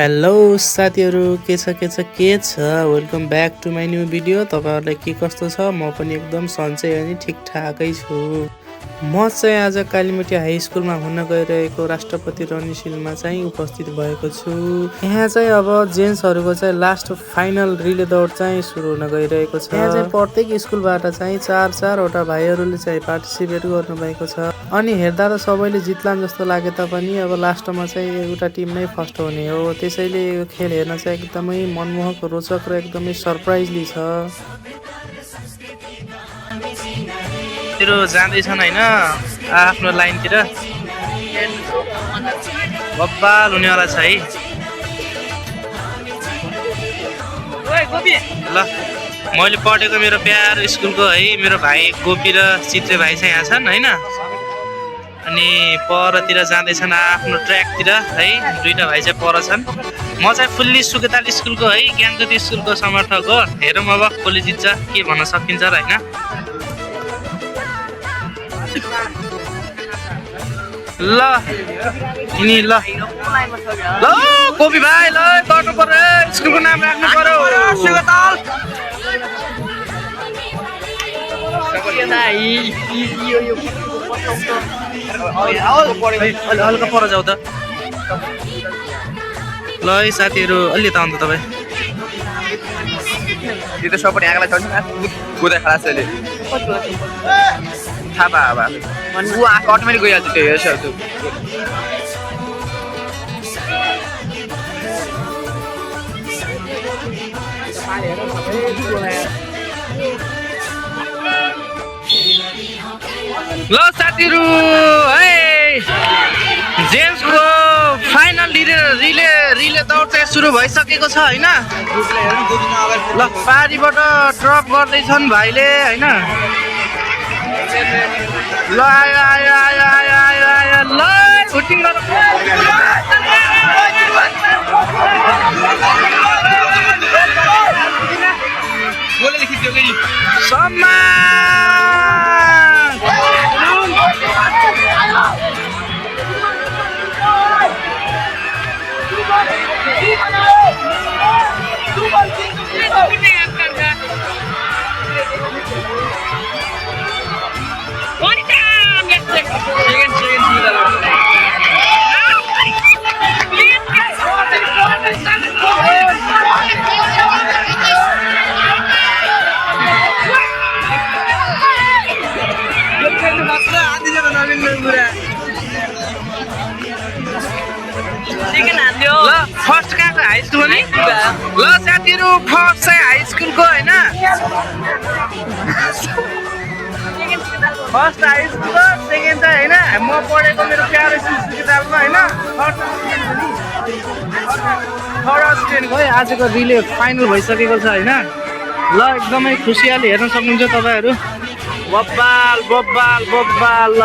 Hello साथीहरु के छ welcome back to my new video. तपाईहरुलाई के कस्तो छ? म पनि एकदम सन्चै अनि ठिकठाकै छु। म चाहिँ आज कालीमती हाई स्कुलमा हुन गइरहेको राष्ट्रपति रनिशिलमा चाहिँ उपस्थित भएको छु। यहाँ चाहिँ अब जेन्ट्सहरुको चाहिँ लास्ट फाइनल रिले दौड चाहिँ सुरु हुन गइरहेको छ। यहाँ चाहिँ प्रत्येक स्कुलबाट चाहिँ चार वटा भाइहरुले चाहिँ पार्टिसिपेट गर्नु भएको छ। अनि हेर्दा त सबैले जित्लान् जस्तो लागे तापनि अब लास्टमा चाहिँ एउटा टिम नै फर्स्ट हुने हो। त्यसैले यो खेल हेर्न चाहिँ एकदमै मनमोहक, रोचक र एकदमै सरप्राइजली छ। तिरो जाँदैछन् हैन आफ्नो लाइनतिर बब्बाल हुनेवाला छ है। ल मैले पढेको मेरो प्यारो स्कुलको है मेरो भाइ गोपी र चित्रे भाइ चाहिँ यहाँ छन् हैन। अनि परतिर जाँदैछन् आफ्नो ट्र्याकतिर है। दुईटा भाइ चाहिँ पर छन्। म चाहिँ फुल्ली सुकेताल स्कुलको है ज्ञानज्योति स्कुलको समर्थक हो। हेरौँ अब कसले जित्छ के भन्न सकिन्छ र हैन। ल नि ल ल गोपी भाइ ल गर्नु पर्यो, स्कुलको नाम राख्नु पर्यो सुकेताल। हल्का पर जाऊ त ल है साथीहरु। अलि त अन्त तपाईँ यो त सपोर्ट यहाँलाई छ नि गोदा खास अहिले थाहा भा ऊ आएको अटोमेटिक गइहाल्छ त्यो हेर्छ त्यो। ल साथीहरु है जेम्सको फाइनल रिले दौड चाहिँ सुरु भइसकेको छ हैन। ल पारीबाट ड्रप गर्दैछन् भाइले हैन। ल आयो आयो आयो आयो आयो आयो ल हुटिङ गर्नु गोले खिच्यो कि फर्स्ट कहाँको हाई स्कुल नि? ल साथीहरु फर्स्ट चाहिँ हाई स्कुलको हैन। फर्स्ट हाई स्कुल हो, सेकेन्ड चाहिँ हैन म पढेको मेरो प्यारो स्कुलमा हैन। थर्ड स्टुडेन्टको है आजको रिले फाइनल भइसकेको छ हैन। ल एकदमै खुसियाली हेर्न सक्नुहुन्छ तपाईहरु। बब्बाल बब्बाल बब्बाल ल